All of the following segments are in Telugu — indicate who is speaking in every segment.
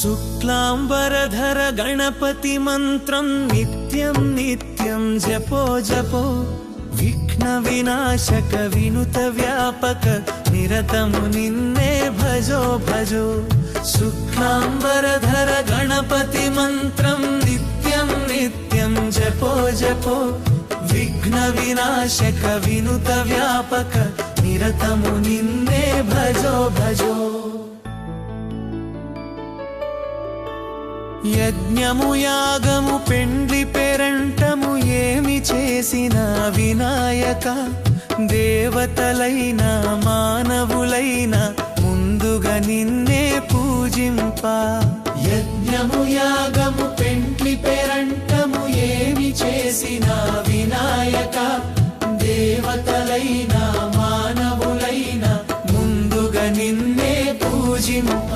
Speaker 1: शुक्लांबरधर गणपति मंत्रं नित्यं नित्यं जपो जपो विघ्न विनाशक विनुत व्यापक निरतमु निन्ने भजो भजो। शुक्लांबरधर गणपति मंत्रं नित्यं नित्यं जपो जपो विघ्न विनाशक विनुत व्यापक निरतमु निन्ने भजो भजो। యజ్ఞము యాగము పెండ్లి పేరంటము ఏమి చేసిన వినాయక దేవతలైన మానవులైన ముందుగా నిన్నే పూజింప। యజ్ఞము యాగము పెండ్లి పేరంటము ఏమి చేసిన వినాయక దేవతలైన మానవులైన ముందుగా నిన్నే పూజింప।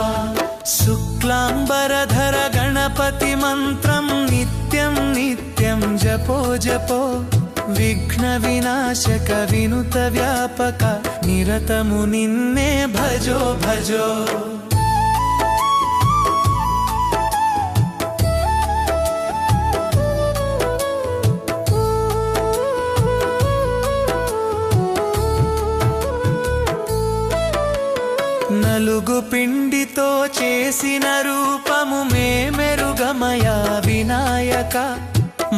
Speaker 1: शुक्लांबरधर गणपति मंत्रं नित्यं नित्यं जपो जपो विघ्न विनाशक विनुत व्यापक निरतमु निन्ने भजो भजो। నలుగు పిండితో చేసిన రూపము మేమెరుగమయా వినాయక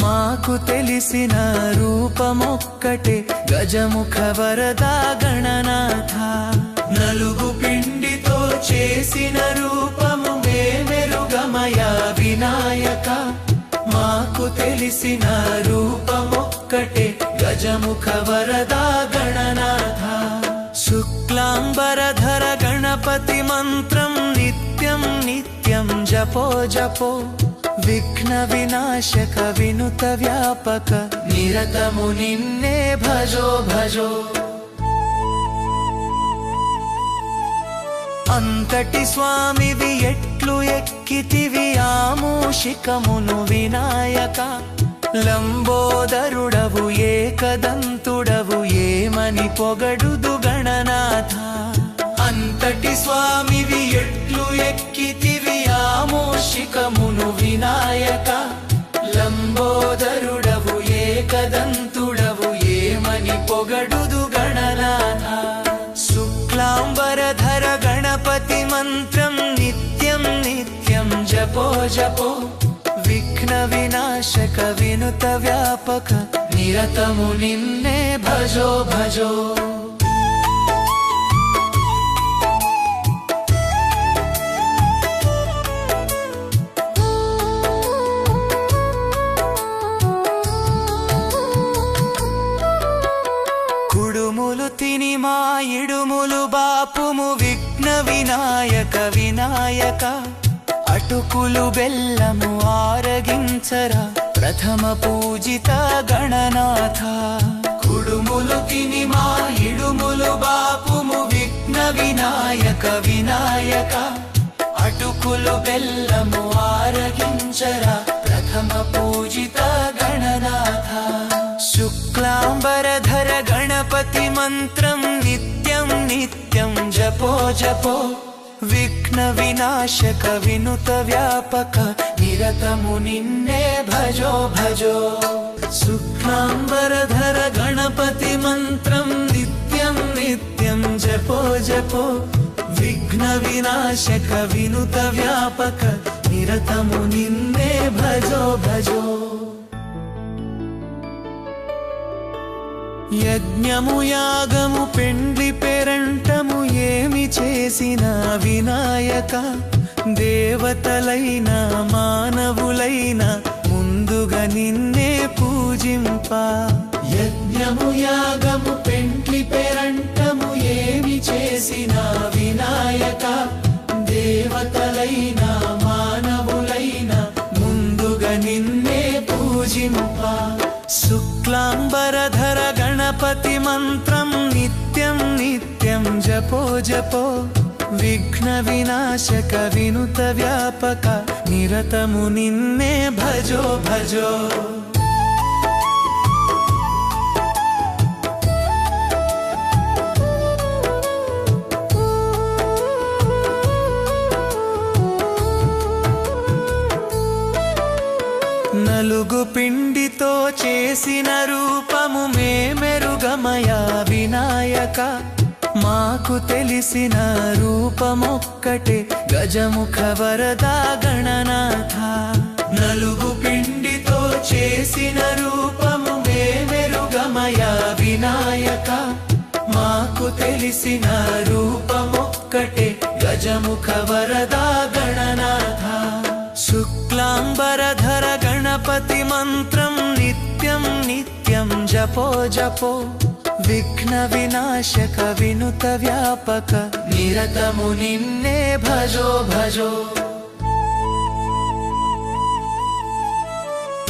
Speaker 1: మాకు తెలిసిన రూపమొక్కటే గజముఖ వరదా గణనాథ। నలుగు పిండితో చేసిన రూపము మేమెరుగమయా వినాయక మాకు తెలిసిన రూపమొక్కటే గజముఖ వరదా గణనాథ। शुक्लांबरधर गणपति मंत्रं नित्यं नित्यं जपो जपो विघ्न विनाशक विनुत व्यापक निरतमु निन्ने भजो भजो। अंतटि स्वामिवि एट्लु एक्कितिवि आमूषिकमुनु विनायक లంబోదరుడవు ఏకదంతుడవు ఏమని పొగడుదు గణనాథ। అంతటి స్వామివి ఎట్లు ఎక్కితివి ఆమోషికమును వినాయక లంబోదరుడవు ఏకదంతుడవు ఏమని పొగడుదు గణనాథ। శుక్లాంబరధర గణపతి మంత్రం నిత్యం నిత్యం జపో జపో విఘ్న వినాశక వినుత వ్యాపక నిరతము నిన్నే భజో భజో। కుడుములు తిని మా ఇడుములు బాపుము విఘ్న వినాయక వినాయక అటుకులు బెల్లము ఆరగించరా ప్రథమ పూజిత గణనాథ। కుడుములు తిని మా ఇడుములు బాపుము విఘ్న వినాయక వినాయక అటుకులు బెల్లము ఆరగించరా ప్రథమ పూజిత గణనాథ। శుక్లాంబరధర గణపతి మంత్రం నిత్యం నిత్యం జపో జపో విఘ్న వినాశక వినుత వ్యాపక నిరతము నిన్నే భజో భజో। శుక్లాంబరధర గణపతి మంత్రం నిత్యం నిత్యం జపో జపో విఘ్న వినాశక వినుత వ్యాపక నిరతము నిన్నే భజో భజో। యజ్ఞము యాగము పెండ్లి పేరంటము ఏమి చేసిన వినాయక దేవతలైన మానవులైన ముందుగా నిన్నే పూజింప। యజ్ఞము యాగము పెండ్లి పేరంటము ఏమి చేసిన వినాయక దేవతలైన మానవులైన ముందుగా నిన్నే పూజింప। शुक्लांबरधर गणपति मंत्रं नित्यं नित्यं जपो जपो विघ्न विनाशक विनुत व्यापक निरतमु निन्ने भजो भजो। నలుగు పిండితో చేసిన రూపము మేమెరుగమయా వినాయక మాకు తెలిసిన రూపమొక్కటే గజముఖ వరదా గణనాథ నలుగు పిండితో చేసిన రూపము మేమెరుగమయా వినాయక మాకు తెలిసిన రూపమొక్కటే గజముఖ వరదా గణనాథ శుక్లాంబరధర గణపతి మంత్రం నిత్యం నిత్యం జపో జపో విఘ్న వినాశక వినుత వ్యాపక నిరతము నిన్నే భజో భజో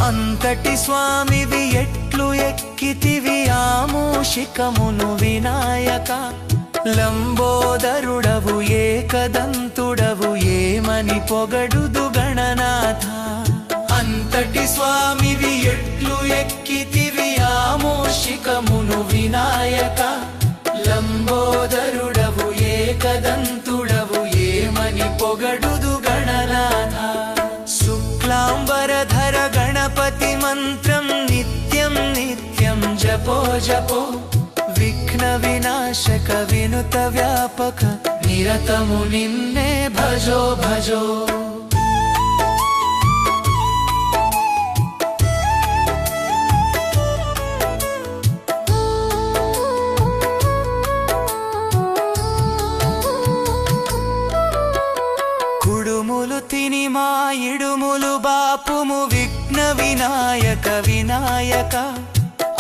Speaker 1: అంతటి స్వామివి ఎట్లు ఎక్కితివి ఆమూషికమును వినాయక లంబోదరుడవు ఏకదంతుడవు ఏమని పొగడుదు గణనాథ అంతటి స్వామివి ఎట్లు ఎక్కితివి ఆమూషికమును వినాయక లంబోదరుడవు ఏకదంతుడవు ఏమని పొగడుదు గణనాథ శుక్లాంబరధర గణపతి మంత్రం నిత్యం నిత్యం జపో జపో విఘ్న వినాశక వినుత వ్యాపక నిరతము నిన్నే భజో భజో కుడుములు తిని మా ఇడుములు బాపుము విఘ్న వినాయక వినాయక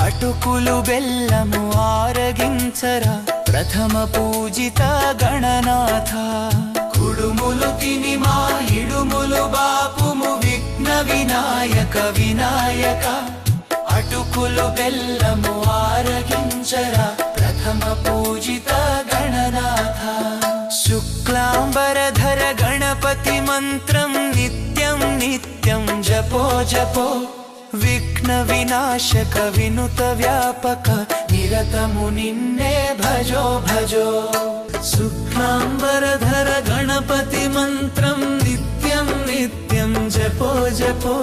Speaker 1: అటుకులు బెల్లము ఆరగించరా ప్రథమ పూజిత గణనాథ కుడుములు తిని మా ఇడుములు బాపుము విఘ్న వినాయక వినాయక అటుకులు బెల్లము ఆరగించరా ప్రథమ పూజిత గణనాథ శుక్లాంబరధర గణపతి మంత్రం నిత్యం నిత్యం జపో జపో విఘ్న వినాశక వినుత వ్యాపక నిరతము నిన్నే భజో భజో శుక్లాంబరధర గణపతి మంత్రం నిత్యం నిత్యం జపో జపో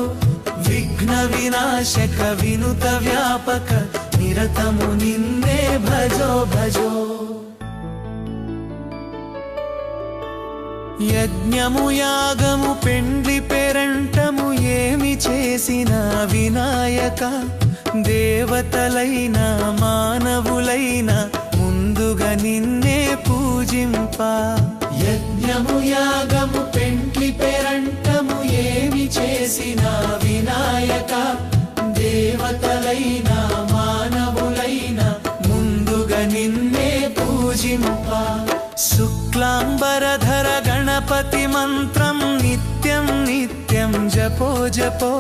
Speaker 1: విఘ్న వినాశక వినుత వ్యాపక నిరతము నిన్నే భజో భజో యజ్ఞము యాగము పెండ్లి పేరంటము ఏమి చేసిన వినాయక దేవతలైన మానవులైన ముందుగా నిన్నే పూజింప యజ్ఞము యాగము పెండ్లి పేరంటము ఏమి చేసిన వినాయక దేవతలైన మానవులైన ముందుగా నిన్నే పూజింప శుక్లాంబరధర గణపతి మంత్రం నిత్యం నిత్యం జపో జపో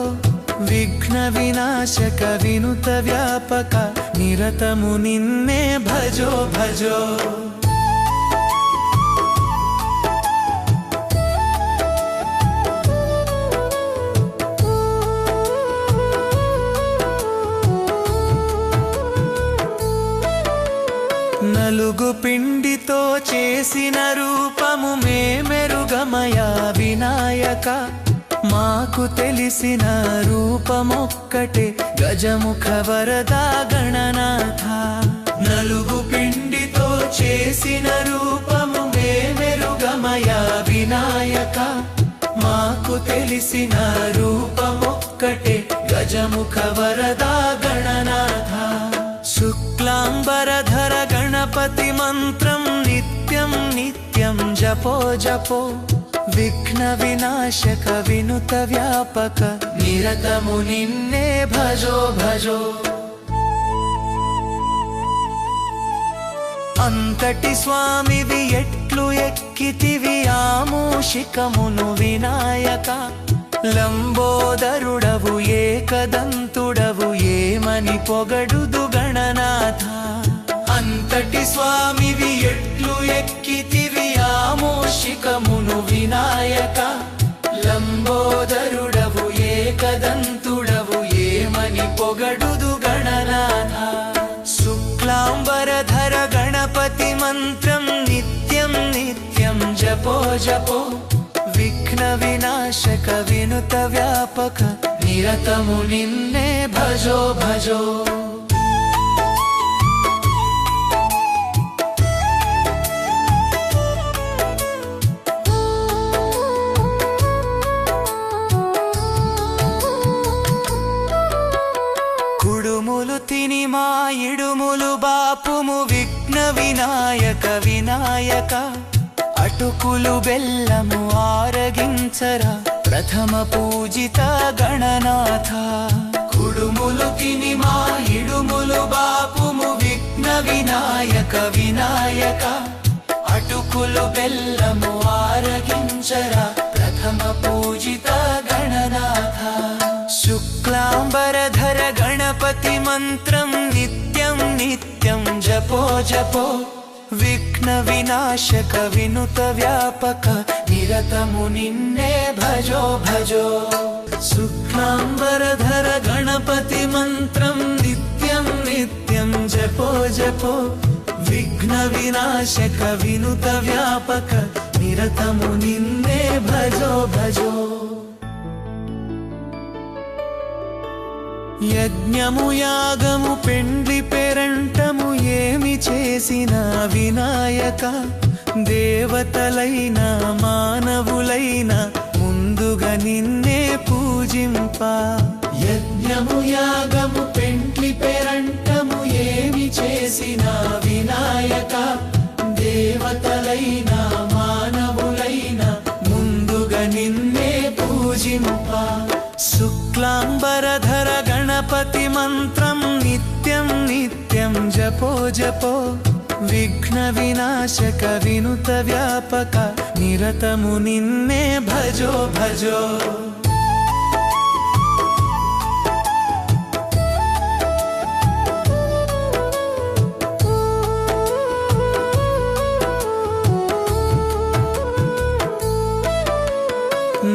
Speaker 1: విఘ్న వినాశక వినుత వ్యాపక నిరతము నిన్నే భజో భజో నలుగు పిండితో చేసిన రూపము మేమెరుగమయా వినాయక మాకు తెలిసిన రూపమొక్కటే గజముఖ వరదా గణనాథ నలుగు పిండితో చేసిన రూపము మేమెరుగమయా వినాయక మాకు తెలిసిన రూపమొక్కటే గజముఖ వరదా గణనాథ శుక్లాంబరధర గణపతి మంత్రం నిత్యం నిత్యం జపో జపో విఘ్న వినాశక వినుత వ్యాపక నిరతము నిన్నే భజో భజో అంతటి స్వామివి ఎట్లు ఎక్కితివి ఆమూషికమును వినాయక లంబోదరుడవు ఏకదంతుడవు ఏమని పొగడుదు గణనాథ అంతటి స్వామివి ఎట్లు ఎక్కితివి ఆమూషికమును వినాయక లంబోదరుడవు ఏకదంతుడవు ఏమని పొగడుదు గణనాథ శుక్లాంబరధర గణపతి మంత్రం నిత్యం నిత్యం జపో జపో విఘ్న వినాశక వినుత వ్యాపక నిరతము నిన్నే భజో భజో. కుడుములు తిని మా ఇడుములు బాపుము విఘ్న వినాయక వినాయక. అటుకులు బెల్లము ఆరగించరా ప్రథమ పూజిత గణనాథ. కుడుములు తిని మా ఇడుములు బాపుము విఘ్న వినాయక వినాయక. అటుకులు బెల్లము ఆరగించరా ప్రథమ పూజిత గణనాథ. శుక్లాంబరధర గణపతి మంత్రం నిత్యం నిత్యం జపో జపో. విఘ్న వినాశక వినుత వ్యాపక నిరతము నిన్నే భజో భజో. శుక్లాంబరధర గణపతి మంత్రం నిత్యం నిత్యం జపో జపో. విఘ్న వినాశక వినుత వ్యాపక నిరతము నిన్నే భజో భజో. యజ్ఞము యాగము పెండ్లి పేరంటము ఏమి చేసిన వినాయక. దేవతలైన మానవులైన ముందుగా నిన్నే పూజింప. యజ్ఞము యాగము పెండ్లి పేరంటము ఏమి చేసిన వినాయక. దేవతలైన మానవులైన ముందుగా నిన్నే పూజింప. శుక్లాంబరధర గణపతి మంత్రం నిత్యం నిత్యం జపో జపో. విఘ్న వినాశక వినుత వ్యాపక నిరతము నిన్నే భజో భజో.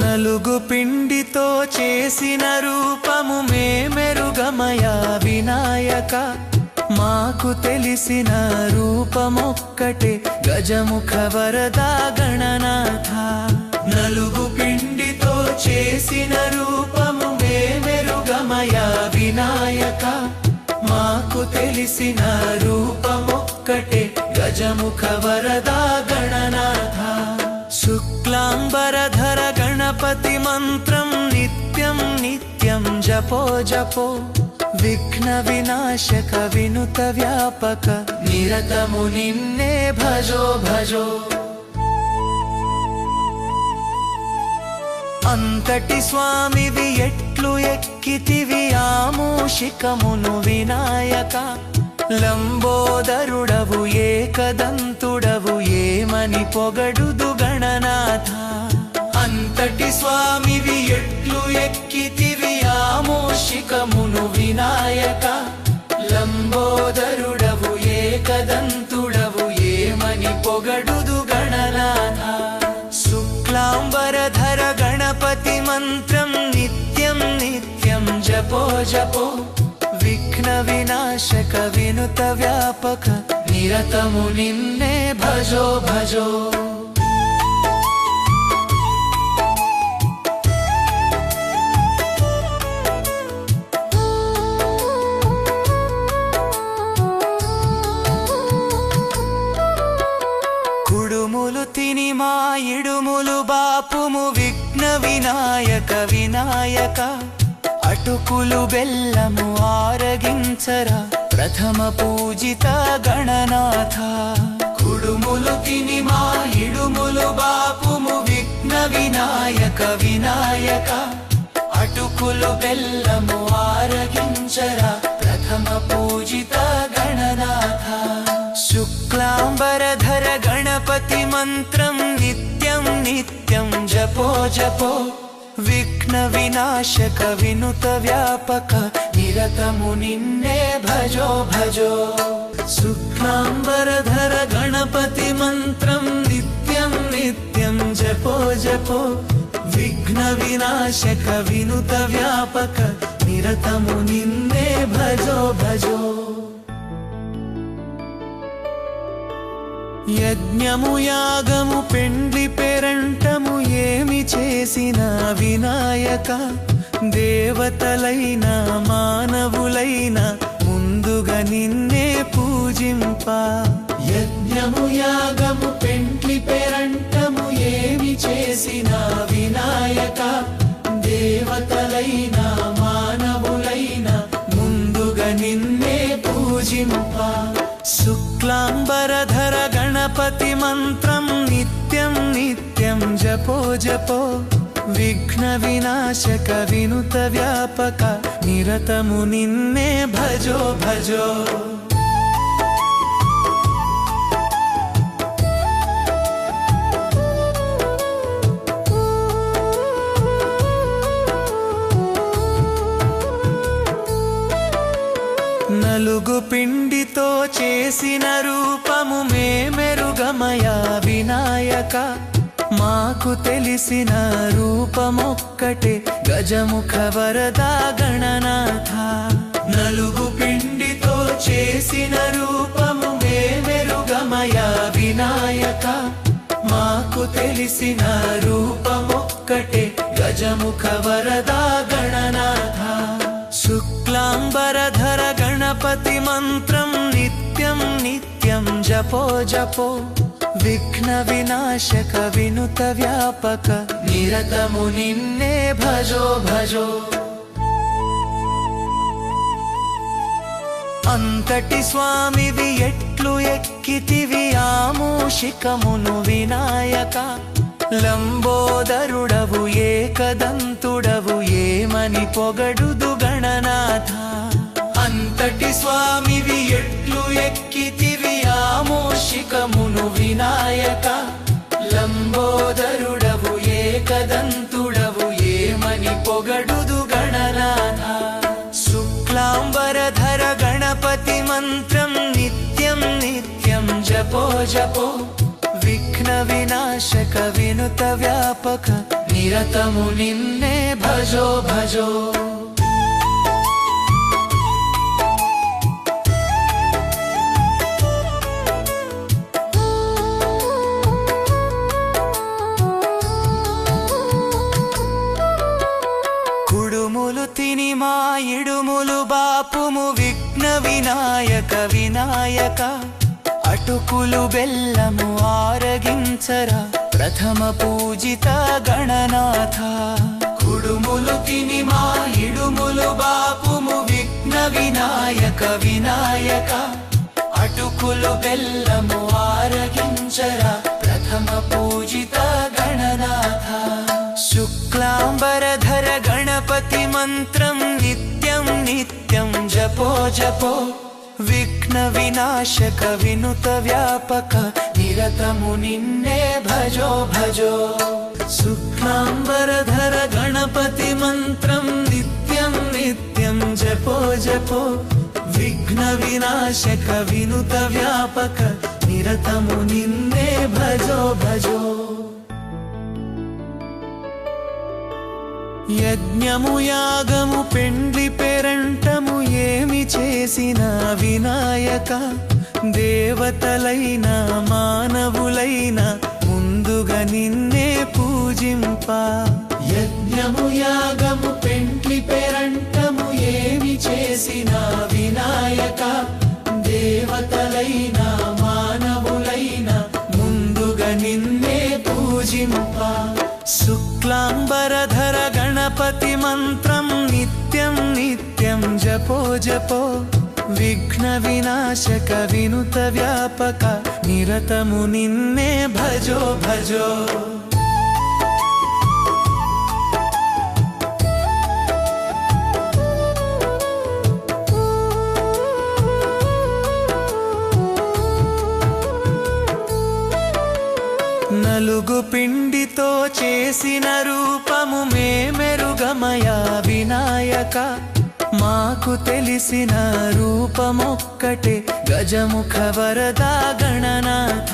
Speaker 1: నలుగు పిండితో చేసిన రూపము మేమెరుగమయ వినాయక. మాకు తెలిసిన రూపమొక్కటే గజముఖ వరదా గణనాథ. నలుగు పిండితో చేసిన రూపము మేమెరుగమయ వినాయక. మాకు తెలిసిన రూపమొక్కటే గజముఖ వరదా గణనాథ. శుక్లాంబరధర గణపతి మంత్రం నిత్యం నిత్యం జపో జపో. విఘ్న వినాశక వినుత వ్యాపక నిరతము నిన్నే భజో భజో. అంతటి స్వామివి ఎట్లు ఎక్కితివి ఆమూషికమును వినాయక. లంబోదరుడవు ఏకదంతుడవు ఏమని పొగడుదు గణనాథ. అంతటి స్వామివి ఎట్లు ఎక్కితివి ఆమూషికమును వినాయక. లంబోదరుడవు ఏకదంతుడవు ఏమని పొగడుదు గణనాథ. శుక్లాంబరధర గణపతి మంత్రం నిత్యం నిత్యం జపో జపో. విఘ్న వినాశక వినుత వ్యాపక నిరతము నిన్నే భజో భజో. కుడుములు తిని మా ఇడుములు బాపుము విఘ్న వినాయక వినాయక. అటుకులు బెల్లము ఆరగించరా ప్రథమ పూజిత గణనాథ. కుడుములు తిని మా ఇడుములు బాపుము విఘ్న వినాయక వినాయక. అటుకులు బెల్లము ఆరగించరా ప్రథమ పూజిత గణనాథ. శుక్లాంబరధర గణపతి మంత్రం నిత్యం నిత్యం జపో జపో. విఘ్న వినాశక వినుత వ్యాపక నిరతము నిన్నే భజో భజో. శుక్లాంబరధర గణపతి మంత్రం నిత్యం నిత్యం జపో జపో. విఘ్న వినాశక వినుత వ్యాపక నిరతము నిన్నే భజో భజో. యజ్ఞము యాగము పెండ్లి పేరంటము ఏమి చేసిన వినాయక. దేవతలైన మానవులైన ముందుగా నిన్నే పూజింప. యజ్ఞము యాగము పెండ్లి పేరంటము ఏమి చేసిన వినాయక, దేవతలైన మానవులైన ముందుగా నిన్నే పూజింప. శుక్లాంబరధర గణపతి మంత్రం నిత్యం నిత్యం జపో జపో, విఘ్న వినాశక వినుత వ్యాపక నిరతము నిన్నే భజో భజో. నలుగు పిండితో చేసిన రూపము మేమెరుగమయా వినాయక, మాకు తెలిసిన రూపమొక్కటే గజముఖ వరదా గణనాథ. నలుగు పిండితో చేసిన రూపము మేమెరుగమయా వినాయక, మాకు తెలిసిన రూపమొక్కటే గజముఖ వరదా గణనాథ. శుక్లాంబరధర గణపతి మంత్రం నిత్యం నిత్యం జపో జపో, విఘ్న వినాశక వినుత వ్యాపక నిరతము నిన్నే భజో భజో. అంతటి స్వామివి ఎట్లు ఎక్కితివి ఆమూషికమును వినాయక, లంబోదరుడవు ఏకదంతుడవు ఏమని పొగడుదు గణనాథ. అంతటి స్వామివి ఎట్లు ఎక్కితివి ఆమోషికమును వినాయక, లంబోదరుడవు ఏకదంతుడవు ఏమని పొగడుదు గణనాథ. శుక్లాంబరధర గణపతి మంత్రం నిత్యం నిత్యం జపో జపో, విఘ్న వినాశక వినుత వ్యాపక నిరతము నిన్నే భజో భజో. కుడుములు తిని మా ఇడుములు బాపుము విఘ్న వినాయక వినాయక, అటుకులు బెల్లము ఆరగించరా ప్రథమ పూజిత గణనాథ. కుడుములు తిని మా ఇడుములు బాపుము విఘ్న వినాయక వినాయక, అటుకులు బెల్లము ఆరగించరా ప్రథమ పూజిత గణనాథ. శుక్లాంబరధర గణపతి మంత్రం నిత్యం నిత్యం జపో జపో, విఘ్న వినాశక వినుత వ్యాపక నిరతము నిన్నే భజో భజో. శుక్లాంబరధర గణపతి మంత్రం నిత్యం నిత్యం జపో జపో, విఘ్న వినాశక వినుత వ్యాపక నిరతము నిన్నే భజో భజో. యజ్ఞము యాగము పెండ్లి పేరంటము ఏమి చేసిన వినాయక, దేవతలైన మానవులైన ముందుగా నిన్నే పూజింప. యజ్ఞము యాగము పెండ్లి పేరంటము ఏమి చేసిన వినాయక, దేవతలైన మానవులైన ముందుగా నిన్నే పూజింప. శుక్లాంబరధర గణపతి మంత్రం నిత్యం నిత్యం జపో జపో, విఘ్న వినాశక వినుత వ్యాపక నిరతము నిన్నే భజో భజో. నలుగు పిండితో చేసిన రూపము మేమెరుగమయా వినాయక, మాకు తెలిసిన రూపమొక్కటే గజముఖ వరదా గణనాథ.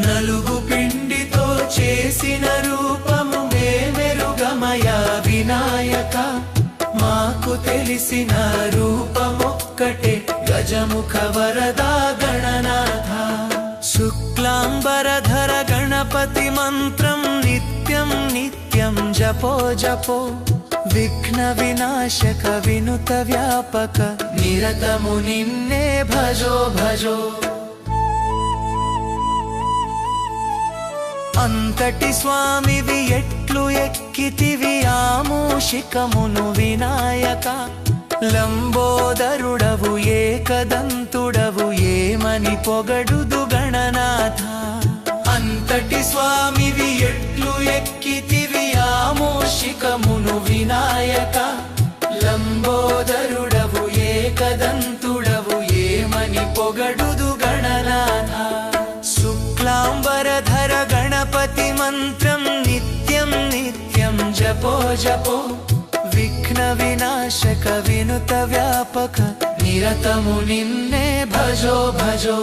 Speaker 1: నలుగు పిండితో చేసిన రూపము మేమెరుగమయా వినాయక, మాకు తెలిసిన రూపమొక్కటే గజముఖ వరదా గణనాథ. శుక్లాంబరధర గణపతి మంత్రం నిత్యం నిత్యం జపో జపో, విఘ్న వినాశక వినుత వ్యాపక నిరతము నిన్నే భజో భజో. అంతటి స్వామివి ఎట్లు ఎక్కితివి ఆమూషికమును వినాయక. లంబోదరుడవు ఏకదంతుడవు ఏమని పొగడుదు గణనాథ. అంతటి స్వామివి ఎట్లు ఎక్కితివి ఆమూషికమును వినాయక. లంబోదరుడవు ఏకదంతుడవు ఏమని పొగడుదు గణనాథ. శుక్లాంబరధర గణపతి మంత్రం నిత్యం నిత్యం జపో జపో. విఘ్న వినాశక వినుత వ్యాపక నిరతము నిన్నే భజో భజో.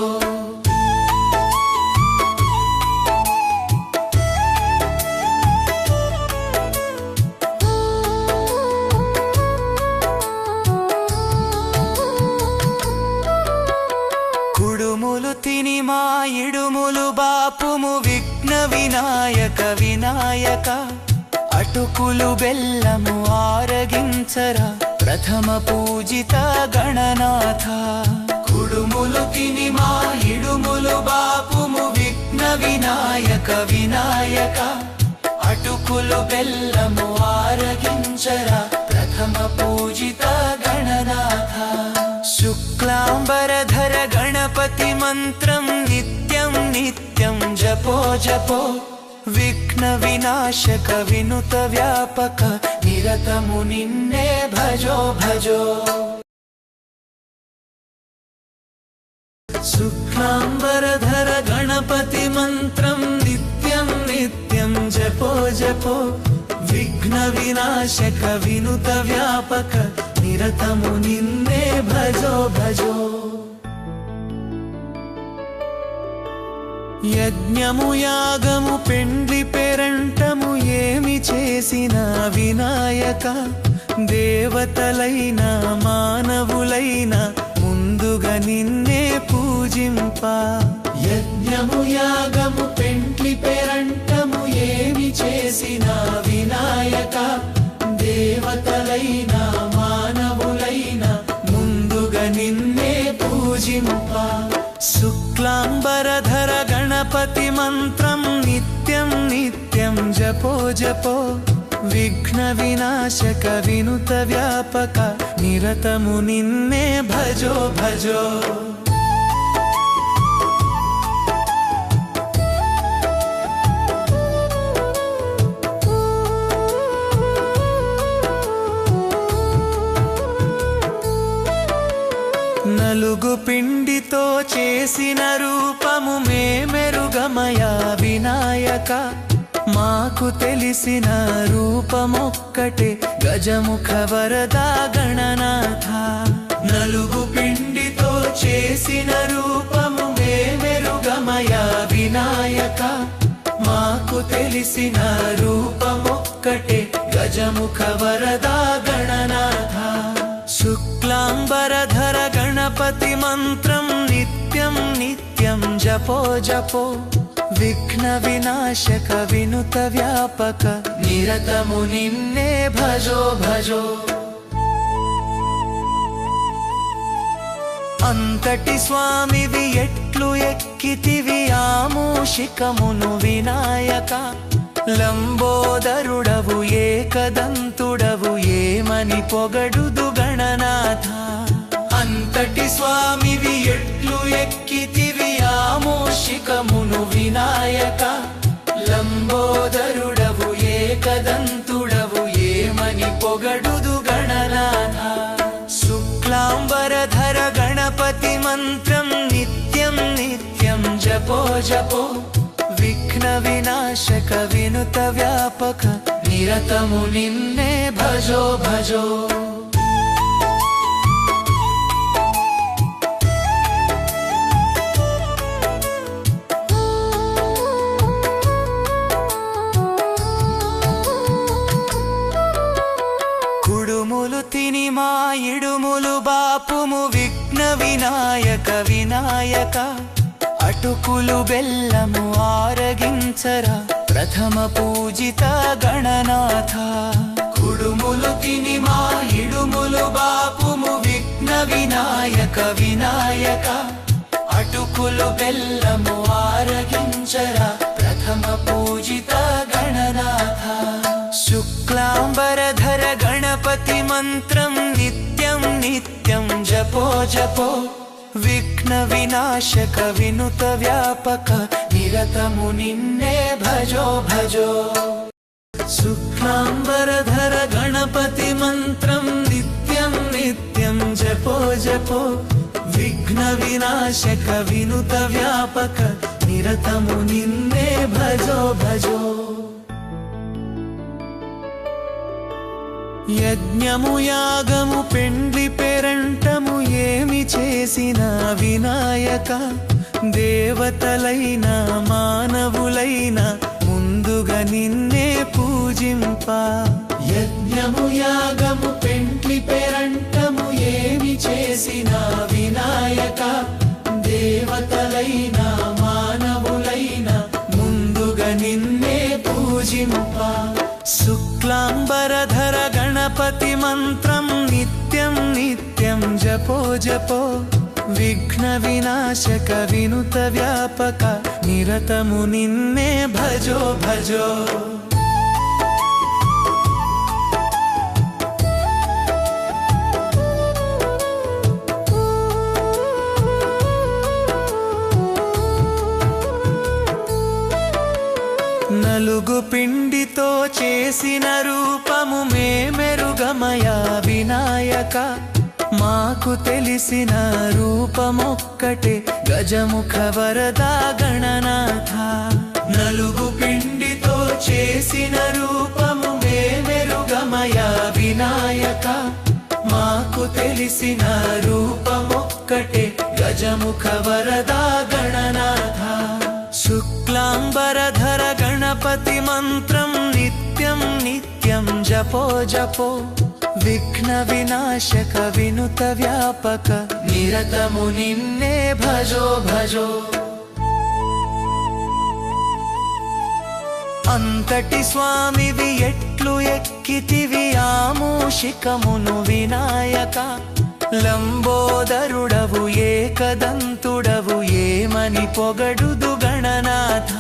Speaker 1: కుడుములు తిని మా ఇడుములు బాపుము విఘ్న వినాయక వినాయక. అటుకులు బెల్లము ఆరగించరా ప్రథమ పూజిత గణనాథ. కుడుములు తిని మా ఇడుములు బాపుము విఘ్న వినాయక వినాయక. అటుకులు బెల్లము ఆరగించరా ప్రథమ పూజిత గణనాథ. శుక్లాంబరధర గణపతి మంత్రం నిత్యం నిత్యం జపో జపో. విఘ్న వినాశక వినుత వ్యాపక నిరతము నిన్నే భజో భజో. శుక్లాంబరధర గణపతి మంత్రం నిత్యం నిత్యం జపో జపో. విఘ్న వినాశక వినుత వ్యాపక నిరతము నిన్నే భజో భజో. యజ్ఞము యాగము పెండ్లి పేరంటము ఏమి చేసిన వినాయక. దేవతలైన మానవులైన ముందుగా నిన్నే పూజింప. యజ్ఞము యాగము పెండ్లి పేరంటము ఏమి చేసిన వినాయక. దేవతలైన మానవులైన ముందుగా నిన్నే పూజింప. శుక్లాంబరధర గణపతి మంత్రం నిత్యం నిత్యం జపో జపో. విఘ్న వినాశక వినుత వ్యాపక నిరతము నిన్నే భజో భజో. నలుగు పిండితో చేసిన రూపము మేమెరుగమయా వినాయక. మాకు తెలిసిన రూపమొక్కటే గజముఖ వరదా గణనాథ. నలుగు పిండితో చేసిన రూపము మేమెరుగమయా వినాయక. మాకు తెలిసిన రూపమొక్కటే గజముఖ వరదా గణనాథ. శుక్లాంబరధర గణపతి మంత్రం నిత్యం నిత్యం జపో జపో. విఘ్న వినాశక వినుత వ్యాపక నిరతము నిన్నే భజో భజో. అంతటి స్వామివి ఎట్లు ఎక్కితివి ఆమూషికమును వినాయక. లంబోదరుడవు ఏకదంతుడవు ఏమని పొగడుదు గణనాథ. అంతటి స్వామివి ఎట్లు ఎక్కితివి ఆమూషికమును వినాయక. లంబోదరుడవు ఏకదంతుడవు ఏమని పొగడుదు గణనాథ. శుక్లాంబరధర గణపతి మంత్రం నిత్యం నిత్యం జపో జపో. విఘ్న వినాశక వినుత వ్యాపక నిరతము నిన్నే భజో భజో. కుడుములు తిని మా ఇడుములు బాపుము విఘ్న వినాయక వినాయక. అటుకులు బెల్లము ఆరగించరా ప్రథమ పూజిత గణనాథ. కుడుములు వినాయక అటుకులు బెల్లము ఆరగించరా ప్రథమ పూజిత గణనాథ శుక్లాంబరధర గణపతి మంత్రం నిత్యం నిత్యం జపో జపో విఘ్న వినాశక వినుత వ్యాపక నిరతము నిన్నే భజో భజో శుక్లాంబరధర గణపతి మంత్రం నిత్యం నిత్యం జపో జపో విఘ్న వినాశక వినుత వ్యాపక నిరతము నిన్నే భజో భజో యజ్ఞము యాగము పెండ్లి పేరంటము ఏమి చేసిన వినాయక దేవతలైన మానవులైన ముందుగా నిన్నే పూజింప యజ్ఞము యాగము పెండ్లి పేరంటము ఏమి చేసిన వినాయక దేవతలైన మానవులైన ముందుగా నిన్నే పూజింప శుక్లాంబరధర గణపతి మంత్రం నిత్యం నిత్యం జపో జపో విఘ్న వినాశక వినుత వ్యాపక నిరతము నిన్నే భజో భజో నలుగు పిండితో చేసిన రూపము మేమెరుగమయా వినాయక మాకు తెలిసిన రూపమొక్కటే గజముఖ వరదా గణనాథ నలుగు పిండితో చేసిన రూపము మేమెరుగమయా వినాయక మాకు తెలిసిన రూపమొక్కటే గజముఖ వరదా గణనాథ శుక్లాంబరధర గణపతి మంత్రం నిత్యం నిత్యం జపో జపో విఘ్న వినాశక వినుత వ్యాపక నిరతము నిన్నే భజో భజో అంతటి స్వామివి ఎట్లు ఎక్కితివి ఆమూషికమును వినాయక లంబోదరుడవు ఏకదంతుడవు ఏమని పొగడుదు గణనాథ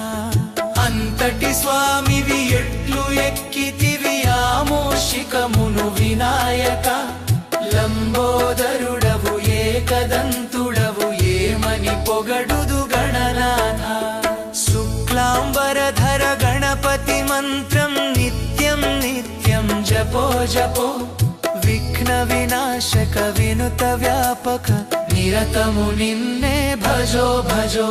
Speaker 1: అంతటి స్వామివి ఎట్లు ఎక్కితివి ఆమూషికమును వినాయక లంబోదరుడవు ఏకదంతుడవు ఏమని పొగడుదు గణనాథ శుక్లాంబరధర గణపతి మంత్రం నిత్యం నిత్యం జపో జపో విఘ్న వినాశక వినుత వ్యాపక నిరతము నిన్నే భజో భజో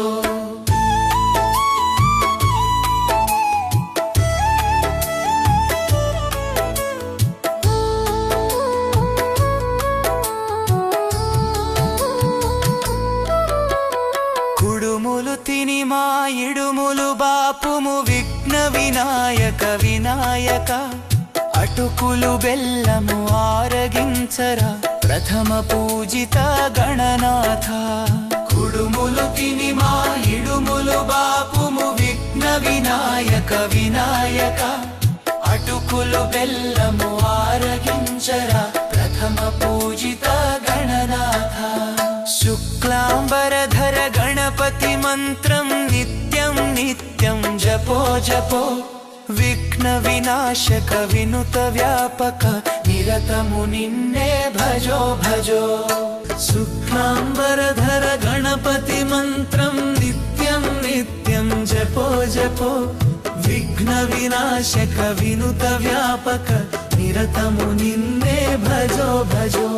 Speaker 1: కుడుములు తిని మా ఇడుములు బాపుము విఘ్న వినాయక వినాయక అటుకులు బెల్లము ఆరగించరా ప్రథమ పూజిత గణనాథ కుడుములు తిని మా ఇడుములు బాపుము విఘ్న వినాయక వినాయక అటుకులు బెల్లము ఆరగించరా ప్రథమ పూజిత గణనాథ శుక్లాంబరధర గణపతి మంత్రం నిత్యం నిత్యం జపో జపో విఘ్న వినాశక వినుత వ్యాపక నిరతము నిన్నే భజో భజో శుక్లాంబరధర గణపతి మంత్రం నిత్యం నిత్యం జపో జపో విఘ్న వినాశక వినుత వ్యాపక నిరతము నిన్నే భజో భజో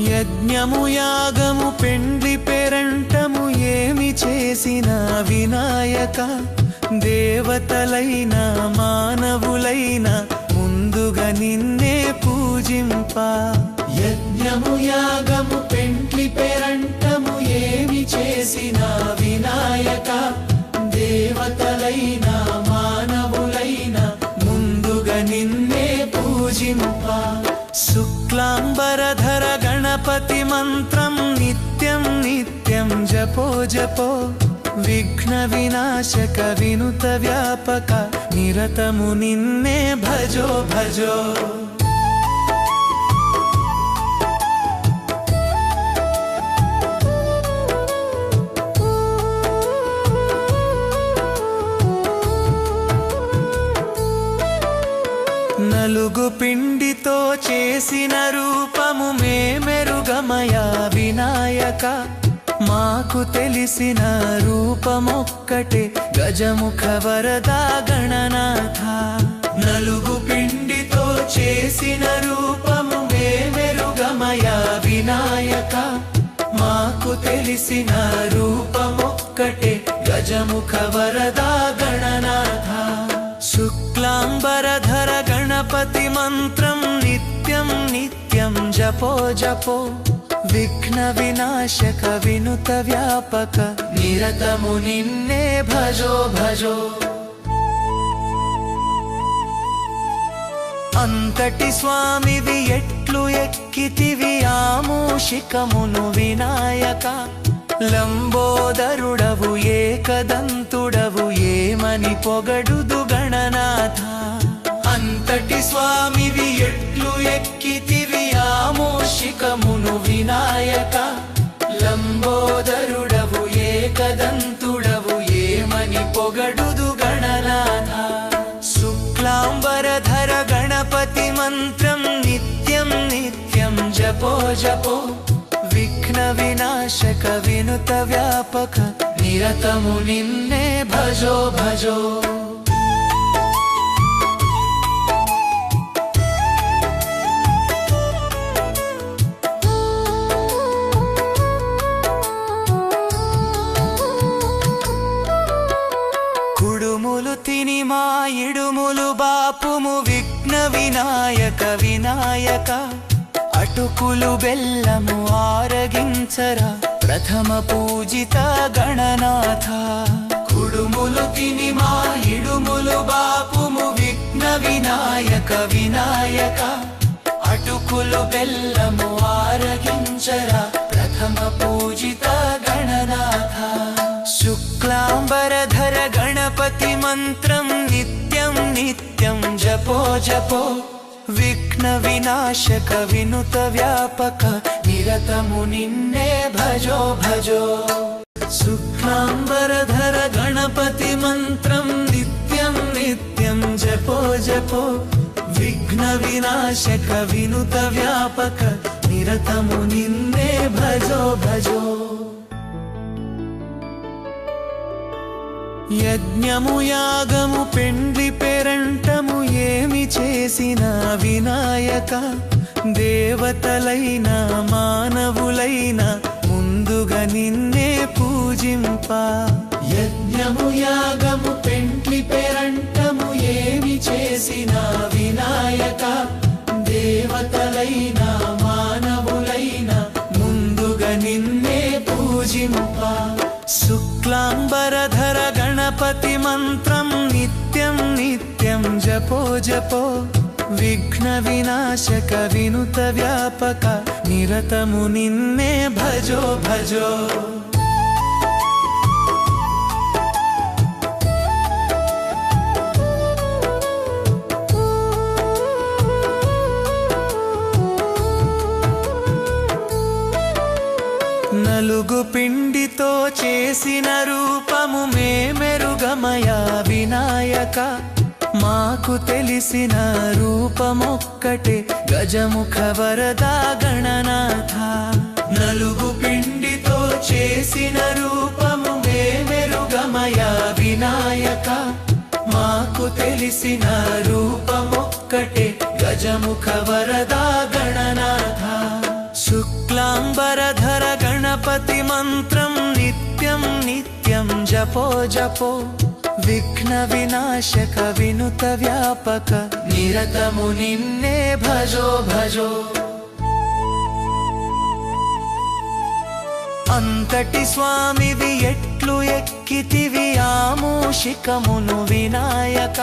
Speaker 1: యజ్ఞము యాగము పెండ్లి పేరంటము ఏమి చేసిన వినాయక దేవతలైన మానవులైన ముందుగా నిన్నే పూజింప యజ్ఞము యాగము పెండ్లి పేరంటము ఏమి చేసిన వినాయక దేవతలైన మానవులైన ముందుగా నిన్నే పూజింప శుక్లాంబరధర గణపతి మంత్రం నిత్యం నిత్యం జపో జపో విఘ్న వినాశక వినుత వ్యాపక నిరతము నిన్నే భజో భజో నలుగు పిండితో చేసిన రూపము మేమెరుగమయా వినాయక మాకు తెలిసిన రూపమొక్కటే గజముఖ వరదా గణనాథ నలుగు పిండితో చేసిన రూపము మేమెరుగమయా వినాయక మాకు తెలిసిన రూపమొక్కటే గజముఖ వరదా గణనాథ శుక్లాంబరధర గణపతి మంత్రం నిత్యం నిత్యం జపో జపో విఘ్న వినాశక వినుత వ్యాపక నిరతము నిన్నే భజో భజో అంతటి స్వామివి ఎట్లు ఎక్కితివి ఆమూషికమును వినాయక లంబోదరుడవు ఏకదంతుడవు ఏమని పొగడుదు గణనాథ అంతటి స్వామివి ఎట్లు ఎక్కితివి ఆమూషికమును వినాయక లంబోదరుడవు ఏకదంతుడవు ఏమని పొగడుదు గణనాథ శుక్లాంబరధర గణపతి మంత్రం నిత్యం నిత్యం జపో జపో విఘ్న వినాశక వినుత వ్యాపక నిరతము నిన్నే భజో భజో కుడుములు తిని మా ఇడుములు బాపుము విఘ్న వినాయక వినాయక అటుకులు బెల్లము ఆరగించరా ప్రథమ పూజిత గణనాథ కుడుములు తిని మా ఇడుములు బాపుము విఘ్న వినాయక వినాయక అటుకులు బెల్లము ఆరగించరా ప్రథమ పూజిత గణనాథ శుక్లాంబరధర గణపతి మంత్రం నిత్యం నిత్యం జపో జపో విఘ్న వినాశక వినుత వ్యాపక నిరతము నిన్నే భజో భజో శుక్లాంబరధర గణపతి మంత్రం నిత్యం నిత్యం జపో జపో విఘ్న వినాశక వినుత వ్యాపక నిరతము నిన్నే భజో భజో యజ్ఞము యాగము పెండ్లి పేరంటము ఏమి చేసిన వినాయక దేవతలైన మానవులైన ముందుగా నిన్నే పూజింప యజ్ఞము యాగము పెండ్లి పేరంటము ఏమి చేసిన వినాయక దేవతలైన మానవులైన ముందుగా నిన్నే పూజింప శుక్లాంబరధర గణపతి మంత్రం నిత్యం నిత్యం జపో జపో విఘ్న వినాశక వినుత వ్యాపక నిరతము నిన్నే భజో భజో నలుగు పిండితో చేసిన రూపము మేమెరుగమయా వినాయక మాకు తెలిసిన రూపమొక్కటే గజముఖ వరదా గణనాథ నలుగు పిండితో చేసిన రూపము మేమెరుగమయా వినాయక మాకు తెలిసిన రూపమొక్కటే గజముఖ వరదా గణనాథ శుక్లాంబరధర గణపతి మంత్రం నిత్యం నిత్యం జపో జపో విఘ్న వినాశక వినుత వ్యాపక నిరతము నిన్నే భజో భజో అంతటి స్వామివి ఎట్లు ఎక్కితివి ఆమూషికమును వినాయక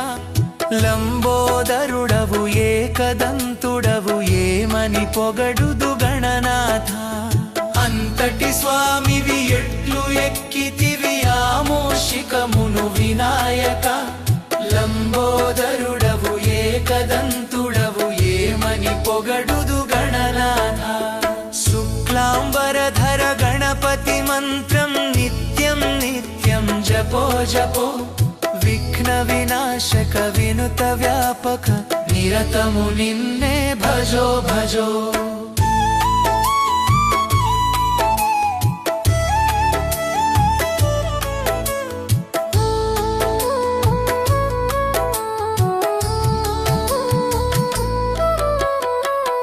Speaker 1: లంబోదరుడవు ఏకదంతుడవు ఏమని పొగడుదు గణనాథ అంతటి స్వామివి ఎట్లు ఎక్కితివి ఆమూషికమును వినాయక లంబోదరుడవు ఏకదంతుడవు ఏమని పొగడుదు గణనాథ శుక్లాంబరధర గణపతి మంత్రం నిత్యం నిత్యం జపో జపో విఘ్న వినాశక వినుత వ్యాపక నిరతము నిన్నే భజో భజో.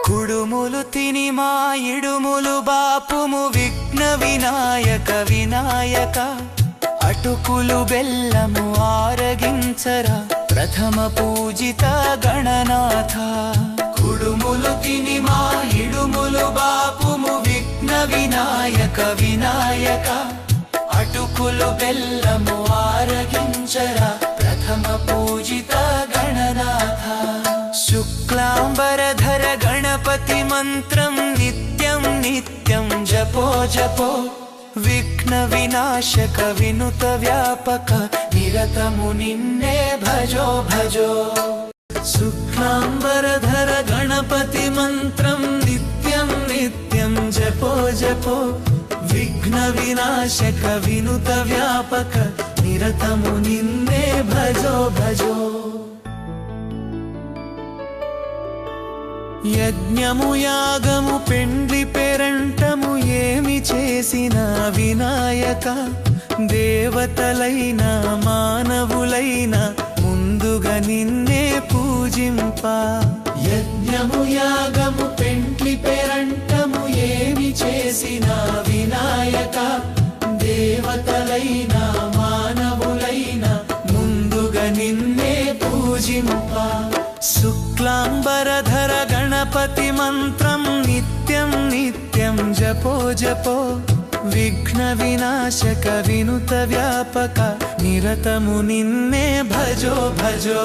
Speaker 1: కుడుములు తిని మా ఇడుములు బాపుము విఘ్న వినాయక వినాయక. అటుకులు బెల్లము ఆరగించరా ప్రథమ పూజిత గణనాథ. కుడుములు తిని మా ఇడుములు బాపుము విఘ్న వినాయక వినాయక. అటుకులు బెల్లము ఆరగించరా ప్రథమ పూజిత గణనాథ. శుక్లాంబరధర గణపతి మంత్రం నిత్యం నిత్యం జపో జపో. విఘ్న వినాశక వినుత వ్యాపక నిరతము నిన్నే భజో భజో. శుక్లాంబరధర గణపతి మంత్రం నిత్యం నిత్యం జపో జపో. విఘ్న వినాశక వినుత వ్యాపక నిరతము నిన్నే భజో భజో. యజ్ఞము యాగము పెండ్లి పేరంటము ఏమి చేసిన వినాయక. దేవతలైన మానవులైన ముందుగా నిన్నే పూజింప. యజ్ఞము యాగము పెండ్లి పేరంటము ఏమి చేసిన వినాయక. దేవతలైన మానవులైన ముందుగా నిన్నే పూజింప. శుక్లాంబరధర గణపతి మంత్రం నిత్యం నిత్యం జపో జపో. విఘ్న వినాశక వినుత వ్యాపక నిరతము నిన్నే భజో భజో.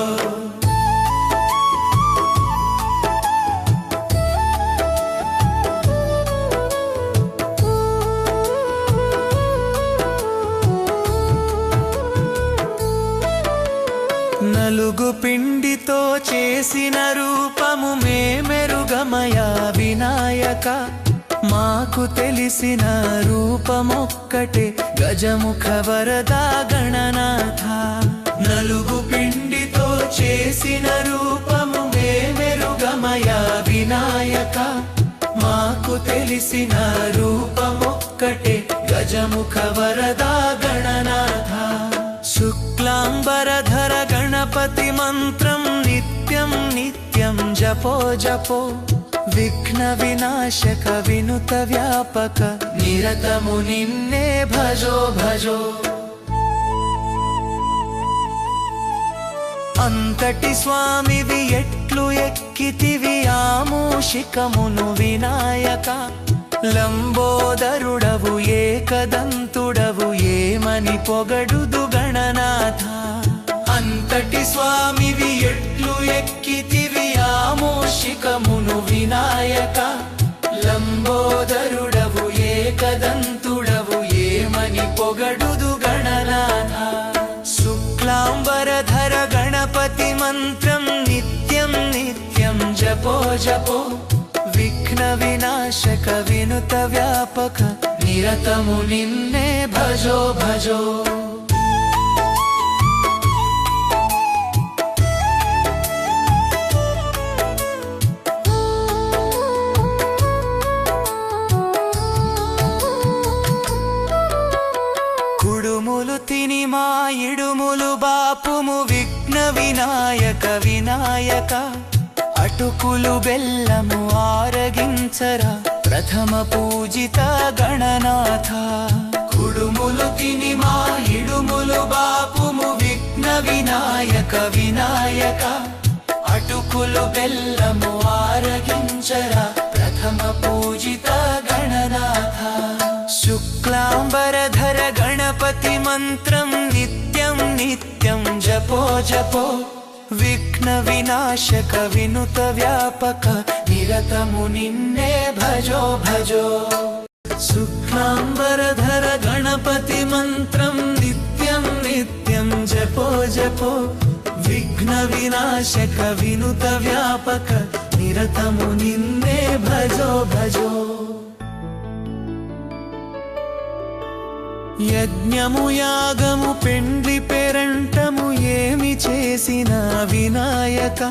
Speaker 1: నలుగు పిండితో చేసిన రూపము మేమెరుగమయా వినాయక. మాకు తెలిసిన రూపమొక్కటే గజముఖ వరదా గణనాథ. నలుగు పిండితో చేసిన రూపము మేమెరుగమయా వినాయక. మాకు తెలిసిన రూపమొక్కటే గజముఖ వరదా గణనాథ. శుక్లాంబరధర గణపతి మంత్రం నిత్యం నిత్యం జపో జపో. విఘ్న వినాశక వినుత వ్యాపక నిరతము నిన్నే భజో భజో. అంతటి స్వామివి ఎట్లు ఎక్కితివి ఆమూషికమును వినాయక. లంబోదరుడవు ఏకదంతుడవు ఏమని పొగడుదు గణనాథ. అంతటి స్వామివి ఎట్లు ఎక్కితివి ఆమోషికమును వినాయక. లంబోదరుడవు ఏకదంతుడవు ఏమని పొగడుదు గణనాథ. శుక్లాంబరధర గణపతి మంత్రం నిత్యం నిత్యం జపో జపో. విఘ్న వినాశక వినుత వ్యాపక నిరతము నిన్నే భజో భజో. కుడుములు తిని మా ఇడుములు బాపుము విఘ్న వినాయక వినాయక. అటుకులు బెల్లము ఆరగించరా ప్రథమ పూజిత గణనాథ. కుడుములు తిని మా ఇడుములు బాపుము విఘ్న వినాయక వినాయక. అటుకులు బెల్లము ఆరగించరా ప్రథమ పూజిత గణనాథ. శుక్లాంబరధర గణపతి మంత్రం నిత్యం నిత్యం జపో జపో. విఘ్న వినాశక వినుత వ్యాపక నిరతము నిన్నే భజో భజో. శుక్లాంబరధర గణపతి మంత్రం నిత్యం నిత్యం జపో జపో. విఘ్న వినాశక వినుత వ్యాపక నిరతము నిన్నే భజో భజో. యజ్ఞము యాగము పెండ్లి పేరంటము ఏమి చేసిన వినాయక.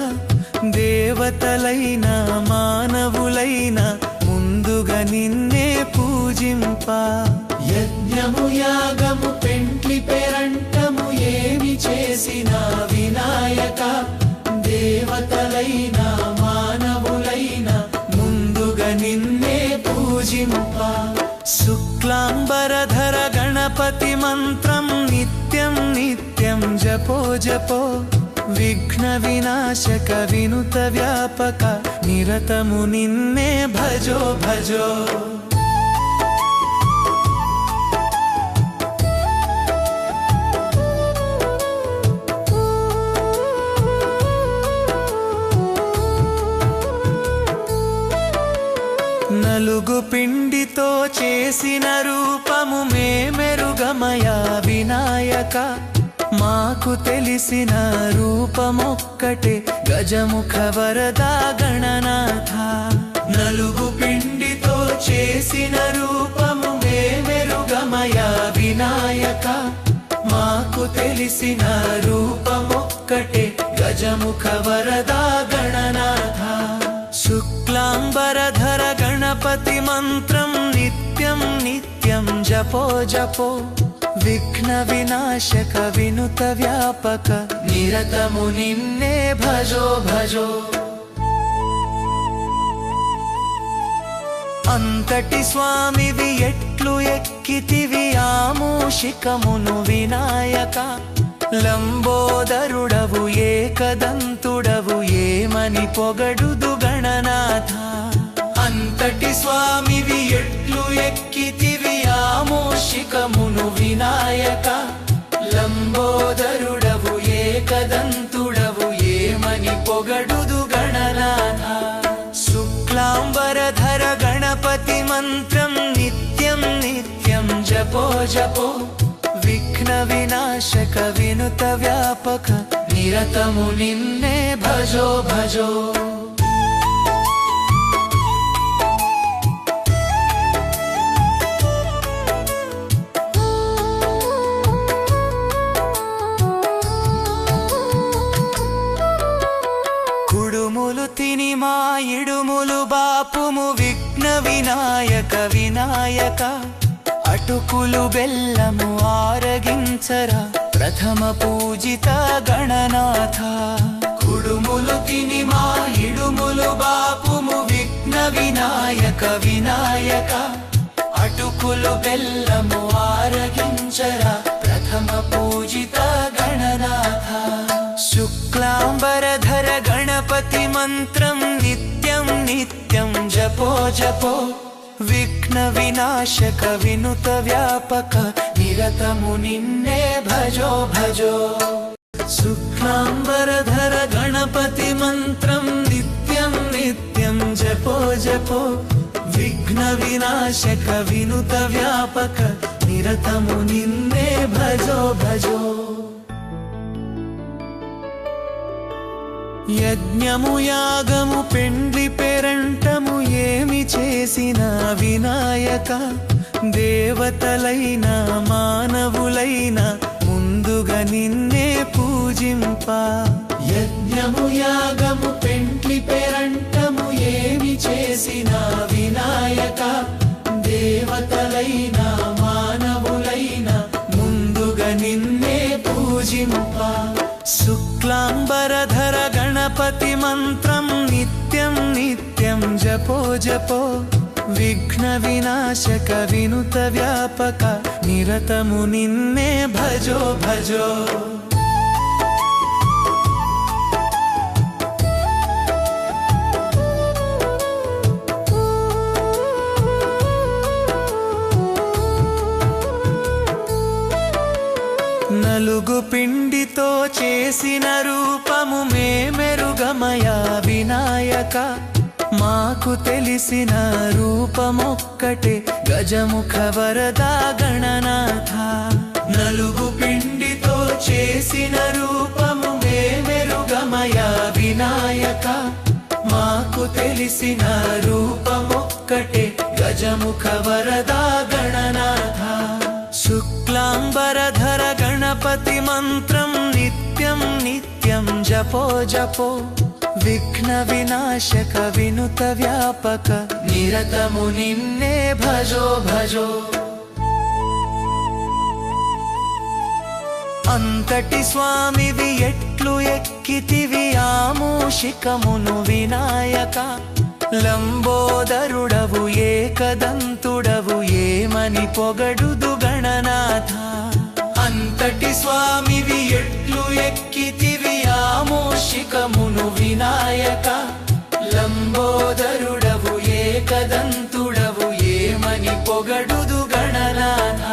Speaker 1: దేవతలైన మానవులైన ముందుగా నిన్నే పూజింప. యజ్ఞము యాగము పెండ్లి పేరంటము ఏమి చేసిన వినాయక, దేవతలైన మానవులైన ముందుగా నిన్నే పూజింప. శుక్లాంబరధర గణపతి మంత్రం నిత్యం నిత్యం జపో జపో, విఘ్న వినాశక వినుత వ్యాపక నిరతము నిన్నే భజో భజో. నలుగు పిండితో చేసిన రూపము మేమెరుగమయా వినాయక, మాకు తెలిసిన రూపమొక్కటే గజముఖ వరదా గణనాథ. నలుగు పిండితో చేసిన రూపము మేమెరుగమయా వినాయక, మాకు తెలిసిన రూపమొక్కటే గజముఖ వరదా గణనాథ. శుక్లాంబరధర గణపతి మంత్రం నిత్యం నిత్యం జపో జపో, విఘ్న వినాశక వినుత వ్యాపక నిరతము నిన్నే భజో భజో. అంతటి స్వామివి ఎట్లు ఎక్కితివి ఆమూషికమును వినాయక, లంబోదరుడవు ఏకదంతుడవు ఏమని పొగడుదు గణనాథ. అంతటి స్వామివి ఎట్లు ఎక్కితివి ఆమోషికమును వినాయక, లంబోదరుడవు ఏకదంతుడవు ఏమని పొగడుదు గణనాథ. శుక్లాంబరధర గణపతి మంత్రం నిత్యం నిత్యం జపో జపో, విఘ్న వినాశక వినుత వ్యాపక నిరతము నిన్నే భజో భజో. కుడుములు తిని మా ఇడుములు బాపుము విఘ్న వినాయక వినాయక, అటుకులు బెల్లము ఆరగించరా ప్రథమ పూజిత గణనాథ. కుడుములు తిని మా ఇడుములు బాపుము విఘ్న వినాయక వినాయక, అటుకులు బెల్లము ఆరగించరా ప్రథమ పూజిత గణనాథ. శుక్లాంబరధర గణపతి మంత్రం నిత్యం నిత్యం జపో జపో, విఘ్న వినాశక వినుత వ్యాపక నిరతము నిన్నే భజో భజో. శుక్లాంబరధర గణపతి మంత్రం నిత్యం నిత్యం జపో జపో, విఘ్న వినాశక వినుత వ్యాపక నిరతము నిన్నే భజో భజో. యజ్ఞము యాగము పెండ్లి పేరంటము ఏమి చేసిన వినాయక, దేవతలైన మానవులైన ముందుగా నిన్నే పూజింప. యజ్ఞము యాగము పెండ్లి పేరంటము ఏమి చేసిన వినాయక, దేవతలైన మానవులైన ముందుగా నిన్నే పూజింప. శుక్లాంబరధర గణపతి మంత్రం నిత్యం నిత్యం జపో జపో, విఘ్న వినాశక వినుత వ్యాపక నిరతము నిన్నే భజో భజో. నలుగు పిండితో చేసిన రూపము మేమెరుగమయా వినాయక, మాకు తెలిసిన రూపమొక్కటే గజముఖ వరదా గణనాథ. నలుగు పిండితో చేసిన రూపము మేమెరుగమయా వినాయక, మాకు తెలిసిన రూపమొక్కటే గజముఖ వరదా గణనాథ. శుక్లాంబరధర గణపతి మంత్రం నిత్యం నిత్యం జపో జపో, విఘ్న వినాశక వినుత వ్యాపక నిరతము నిన్నే భజో భజో. అంతటి స్వామివి ఎట్లు ఎక్కితివి ఆమూషికమును వినాయక. లంబోదరుడవు ఏకదంతుడవు ఏమని పొగడుదు గణనాథ. అంతటి స్వామివి ఎట్లు ఎక్కితివి ఆమూషికమును వినాయక. లంబోదరుడవు ఏకదంతుడవు ఏమని పొగడుదు గణనాథ.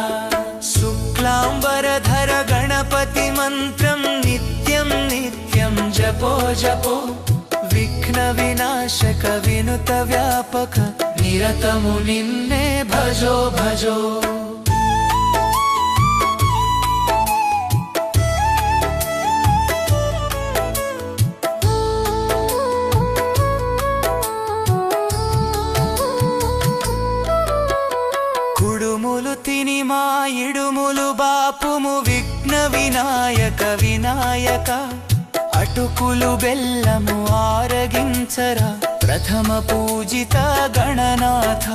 Speaker 1: శుక్లాంబరధర గణపతి మంత్రం నిత్యం నిత్యం జపో జపో. విఘ్న వినాశక వినుత వ్యాపక నిరతము నిన్నే భజో భజో. కుడుములు తిని మా ఇడుములు బాపుము విఘ్న వినాయక వినాయక. అటుకులు బెల్లము ఆరగించరా ప్రథమ పూజిత గణనాథ.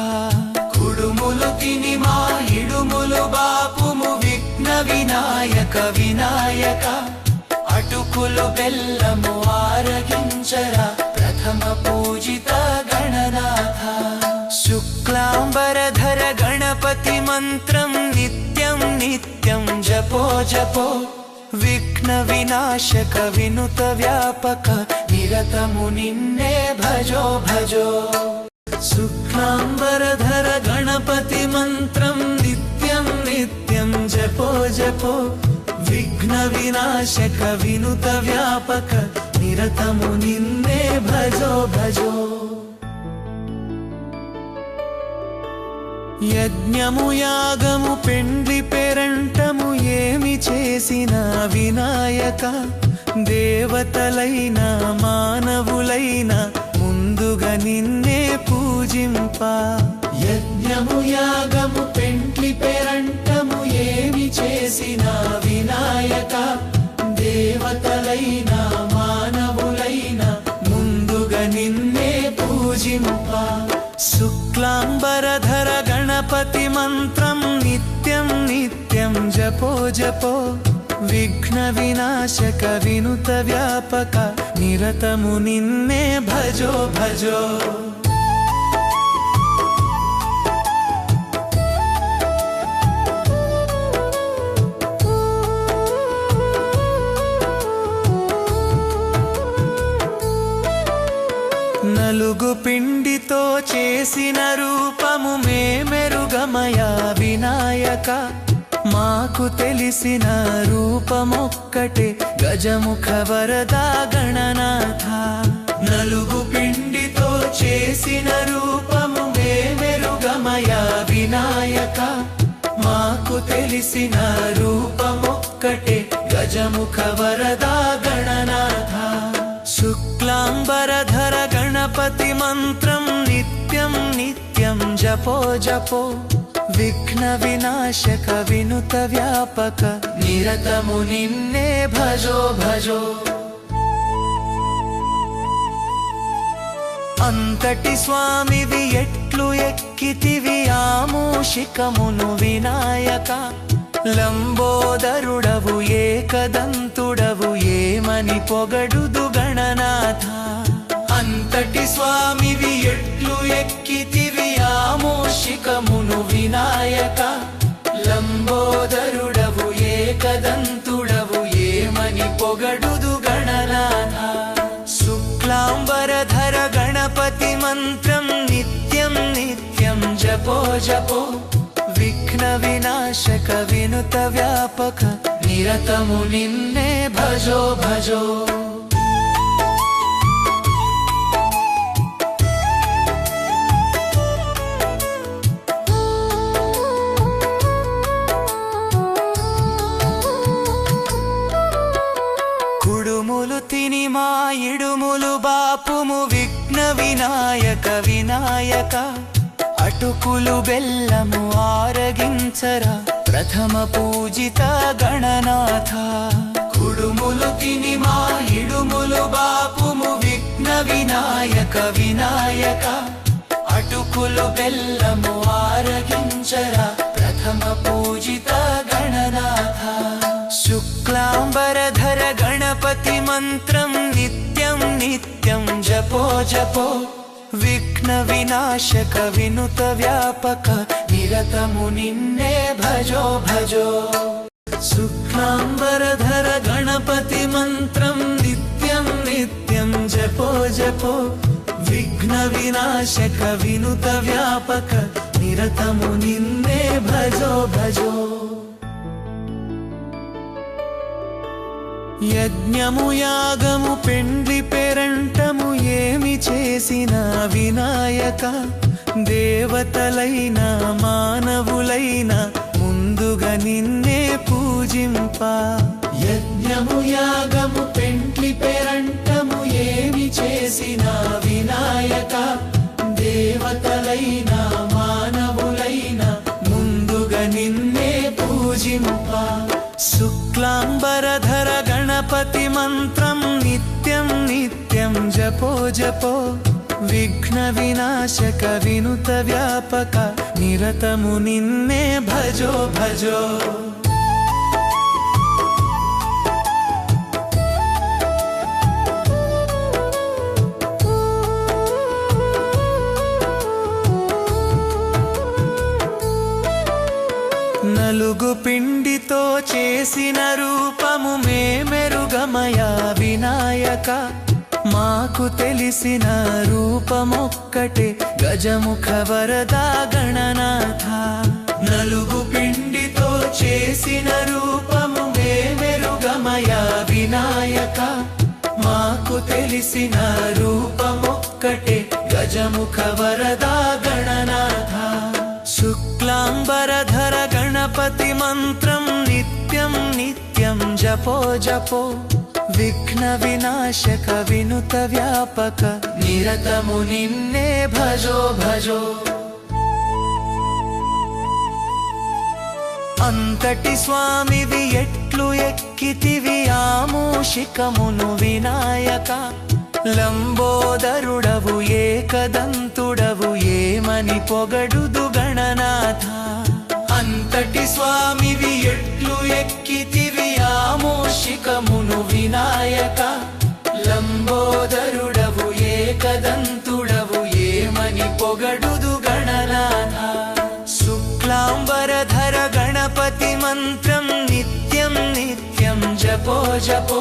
Speaker 1: కుడుములు తిని మా ఇడుములు బాపుము విఘ్న వినాయక వినాయక. అటుకులు బెల్లము ఆరగించరా ప్రథమ పూజిత గణనాథ. శుక్లాంబరధర గణపతి మంత్రం నిత్యం నిత్యం జపో జపో. విఘ్న వినాశక వినుత వ్యాపక నిరతము నిన్నే భజో భజో. శుక్లాంబరధర గణపతి మంత్రం నిత్యం నిత్యం జపో జపో. విఘ్న వినాశక వినుత వ్యాపక నిరతము నిన్నే భజో భజో. యజ్ఞము యాగము పెండ్లి పేరంటము ఏమి చేసిన వినాయక. దేవతలైన మానవులైన ముందుగా నిన్నే పూజింప. యజ్ఞము యాగము పెండ్లి పేరంటము ఏమి చేసిన వినాయక. దేవతలైన మానవులైన ముందుగా నిన్నే పూజింప. శుక్లాంబరధర గణపతి మంత్రం నిత్యం నిత్యం జపో జపో. విఘ్న వినాశక వినుత వ్యాపక నిరతము నిన్నే భజో భజో. నలుగు పిండితో చేసిన రూపము మేమెరుగమయా వినాయక. మాకు తెలిసిన రూపమొక్కటే గజముఖ వరదా గణనాథ. నలుగు పిండితో చేసిన రూపము మేమెరుగమయా వినాయక. మాకు తెలిసిన రూపమొక్కటే గజముఖ వరదా గణనాథ. శుక్లాంబరధర గణపతి మంత్రం నిత్యం నిత్యం జపో జపో. విఘ్న వినాశక వినుత వ్యాపక నిరతము నిన్నే భజో భజో. అంతటి స్వామివి ఎట్లు ఎక్కితివి ఆమూషికమును వినాయక. లంబోదరుడవు ఏకదంతుడవు ఏమని పొగడుదు గణనాథ. అంతటి స్వామివి ఎట్లు ఎక్కితివి ఆమూషికమును వినాయక. లంబోదరుడవు ఏకదంతుడవు ఏమని పొగడుదు గణనాథ. శుక్లాంబరధర గణపతి మంత్రం నిత్యం నిత్యం జపో జపో. విఘ్న వినాశక వినుత వ్యాపక నిరతము నిన్నే భజో భజో. కుడుములు తిని మా ఇడుములు బాపుము విఘ్న వినాయక వినాయక. అటుకులు బెల్లము ఆరగించరా ప్రథమ పూజిత గణనాథ. కుడుములు తిని మా ఇడుములు బాపుము విఘ్న వినాయక అటుకులు బెల్లము ఆరగించరా ప్రథమ పూజిత గణనాథ శుక్లాంబరధర గణపతి మంత్రం నిత్యం నిత్యం జపో జపో విఘ్న వినాశక వినుత వ్యాపక నిరతము నిన్నే భజో భజో శుక్లాంబరధర గణపతి మంత్రం నిత్యం నిత్యం జపో జపో విఘ్న వినాశక వినుత వ్యాపక నిరతము నిన్నే భజో భజో యజ్ఞము యాగము పెండ్లి పేరంటము ఏమి చేసిన వినాయక దేవతలైన మానవులైన ముందుగా నిన్నే పూజింప యజ్ఞము యాగము పెండ్లి పేరంటము ఏమి చేసిన వినాయక దేవతలైన మానవులైన ముందుగా నిన్నే పూజింప శుక్లాంబరధర గణపతి మంత్రం నిత్యం నిత్యం జపో జపో విఘ్న వినాశక వినుత వ్యాపక నిరతము నిన్నే భజో భజో నలుగు పిండితో చేసిన రూపము మేమెరుగమయా వినాయక మాకు తెలిసిన రూపమొక్కటే గజముఖ వరదా గణనాథ నలుగు పిండితో చేసిన రూపము మేమెరుగమయా వినాయక మాకు తెలిసిన రూపమొక్కటే గజముఖ వరదా గణనాథ శుక్లాంబరధర గణపతి మంత్రం నిత్యం నిత్యం జపో జపో విఘ్న వినాశక వినుత వ్యాపక నిరతము నిన్నే భజో భజో అంతటి స్వామివి ఎట్లు ఎక్కితివి ఆమూషికమును వినాయక లంబోదరుడవు ఏకదంతుడవు ఏమని పొగడుదు గణనాథ అంతటి స్వామివి ఎట్లు ఎక్కితివి ఆమోషికమును వినాయక లంబోదరుడవు ఏకదంతుడవు ఏమని పొగడుదు గణనాథ శుక్లాంబరధర గణపతి మంత్రం నిత్యం నిత్యం జపో జపో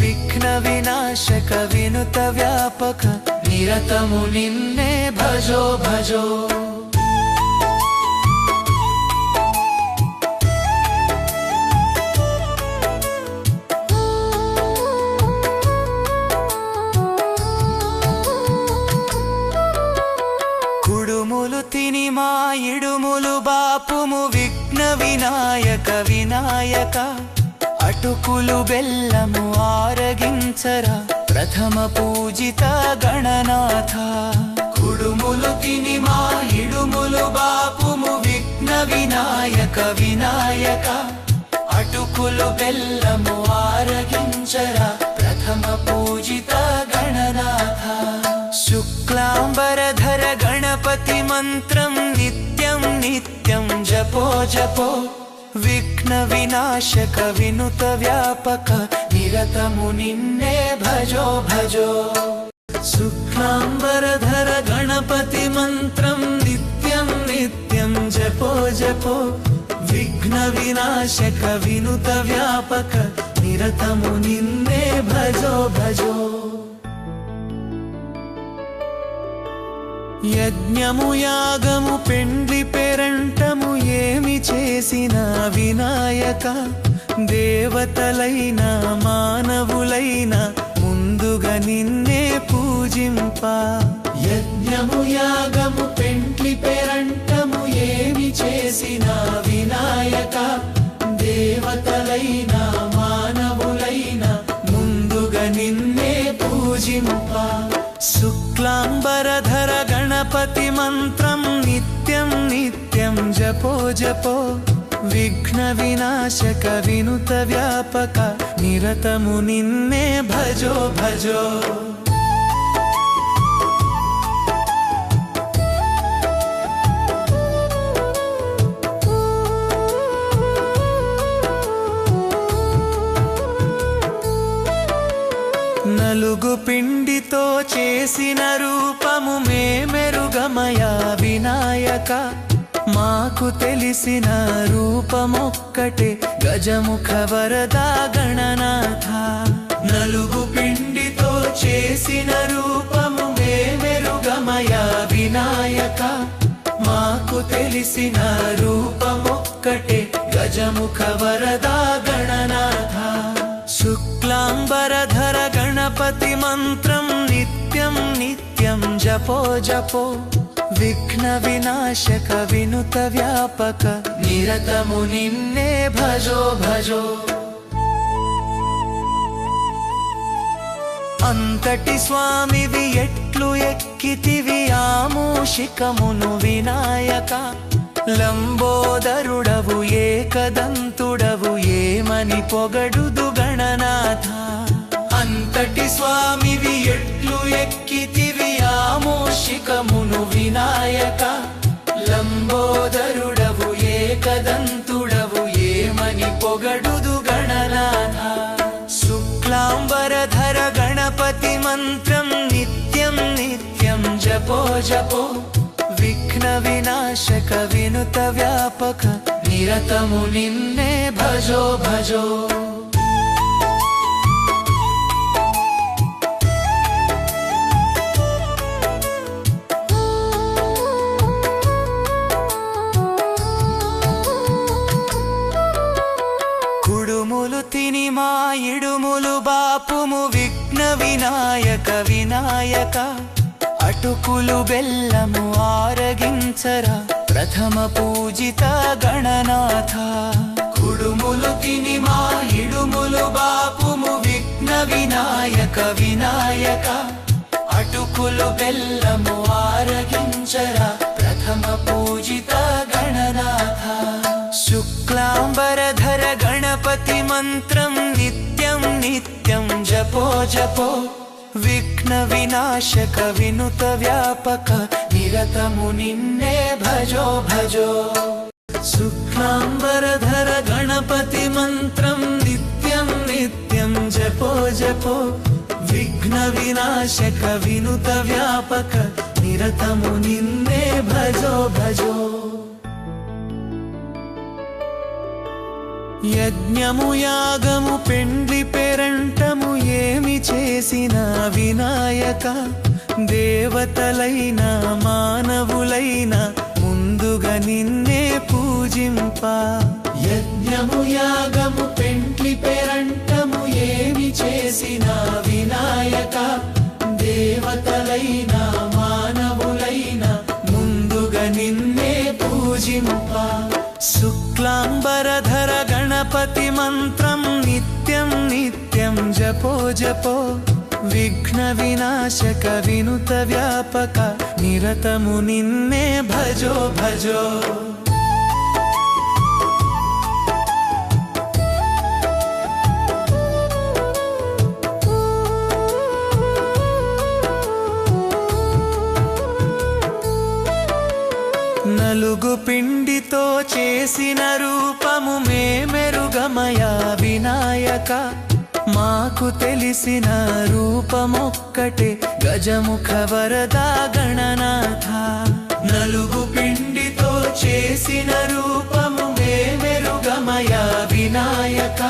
Speaker 1: విఘ్న వినాశక వినుత వ్యాపక నిరతము నిన్నే భజో భజో కుడుములు తిని మా ఇడుములు బాపుము విఘ్న వినాయక వినాయక అటుకులు బెల్లము ఆరగించరా ప్రథమ పూజిత గణనాథ కుడుములు తిని మా ఇడుములు బాపుము విఘ్న వినాయక వినాయక అటుకులు బెల్లము ఆరగించరా ప్రథమ పూజిత గణనాథ శుక్లాంబరధర గణపతి మంత్రం నిత్యం నిత్యం జపో జపో విఘ్న వినాశక వినుత వ్యాపక నిరతము నిన్నే భజో భజో శుక్లాంబరధర గణపతి మంత్రం నిత్యం నిత్యం జపో జపో విఘ్న వినాశక వినుత వ్యాపక నిరతము నిన్నే భజో భజో యజ్ఞము యాగము పెండ్లి పేరంటము ఏమి చేసిన వినాయక దేవతలైన మానవులైన ముందుగా నిన్నే పూజింప యజ్ఞము యాగము పెండ్లి పేరంటము ఏమి చేసిన వినాయక దేవతలైన మానవులైన ముందుగా నిన్నే పూజింప శుక్లాంబరధర గణపతి మంత్రం నిత్యం నిత్యం జపో జపో విఘ్న వినాశక వినుత వ్యాపక నిరతము నిన్నే భజో భజో నలుగు పిండితో చేసిన రూపము మేమెరుగమయా వినాయక మాకు తెలిసిన రూపమొక్కటే గజముఖ వరదా గణనాథ నలుగు పిండితో చేసిన రూపము మేమెరుగమయా వినాయక మాకు తెలిసిన రూపమొక్కటే గజముఖ వరదా గణనాథ శుక్లాంబరధర గణపతి మంత్రం నిత్యం నిత్యం జపో జపో విఘ్న వినాశక వినుత వ్యాపక నిరతము నిన్నే భజో భజో అంతటి స్వామివి ఎట్లు ఎక్కితివి ఆమూషికమును వినాయక లంబోదరుడవు ఏకదంతుడవు ఏమని పొగడుదు గణనాథ అంతటి స్వామివి ఎట్లు ఎక్కితివి ఆమూషికమును వినాయక లంబోదరుడవు ఏకదంతుడవు ఏమని పొగడుదు గణనాథ శుక్లాంబరధర గణపతి మంత్రం నిత్యం నిత్యం జపో జపో విఘ్న వినాశక వినుత వ్యాపక నిరతము నిన్నే భజో భజో కుడుములు తిని మా ఇడుములు బాపుము విఘ్న వినాయక వినాయక అటుకులు బెల్లము ఆరగించరా ప్రథమ పూజిత గణనాథ కుడుములు తిని మా ఇడుములు బాపుము విఘ్న వినాయక వినాయక అటుకులు బెల్లము ఆరగించరా ప్రథమ పూజిత గణనాథ శుక్లాంబరధర గణపతి మంత్రం నిత్యం నిత్యం జపో జపో విఘ్న వినాశక వినుత వ్యాపక నిరతము నిన్నే భజో భజో శుక్లాంబరధర గణపతి మంత్రం నిత్యం నిత్యం జపో జపో విఘ్న వినాశక వినుత వ్యాపక నిరతము నిన్నే భజో భజో యజ్ఞము యాగము పెండ్లి పేరంటము ఏమి చేసిన వినాయక దేవతలైన మానవులైన ముందుగా నిన్నే పూజింప యజ్ఞము యాగము పెండ్లి పేరంటము ఏమి చేసిన వినాయక దేవతలైన మానవులైన ముందుగా నిన్నే పూజింప శుక్లాంబరధర గణపతి మంత్రం నిత్యం నిత్యం జపో జపో విఘ్న వినాశక వినుత వ్యాపక నిరతము నిన్నే భజో భజో నలుగు పిండితో చేసిన రూపము మేమెరుగమయా వినాయక మాకు తెలిసిన రూపమొక్కటే గజముఖ వరదా గణనాథ నలుగు పిండితో చేసిన రూపము మేమెరుగమయా వినాయక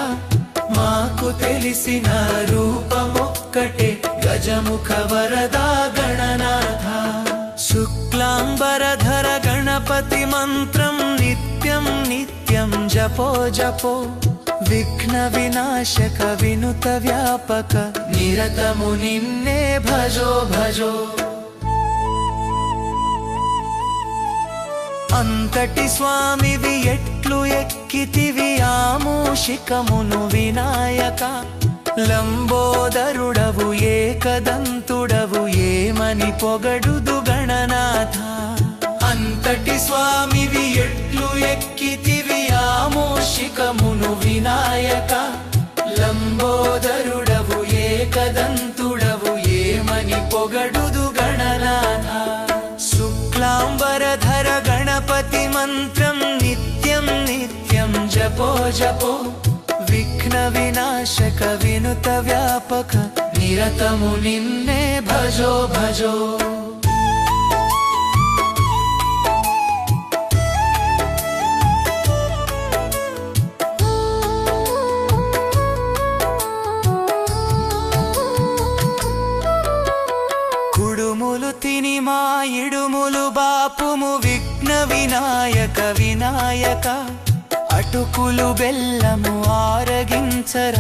Speaker 1: మాకు తెలిసిన రూపమొక్కటే గజముఖ వరదా గణనాథ శుక్లాంబరధర గణపతి మంత్రం నిత్యం నిత్యం జపో జపో విఘ్న వినాశక వినుత వ్యాపక నిరతము నిన్నే భజో భజో అంతటి స్వామివి ఎట్లు ఎక్కితివి ఆమూషికమును వినాయక లంబోదరుడవు ఏకదంతుడవు ఏమని పొగడుదు గణనాథ అంతటి స్వామివి ఎట్లు ఎక్కితివి ఆమూషికమును వినాయక లంబోదరుడవు ఏకదంతుడవు ఏమని పొగడుదు గణనాథ శుక్లాంబరధర గణపతి మంత్రం నిత్యం నిత్యం జపో జపో విఘ్న వినాశక వినుత వ్యాపక నిరతము నిన్నే భజో భజో. కుడుములు తిని మా ఇడుములు బాపుము విఘ్న వినాయక వినాయక. అటుకులు బెల్లము ఆరగించర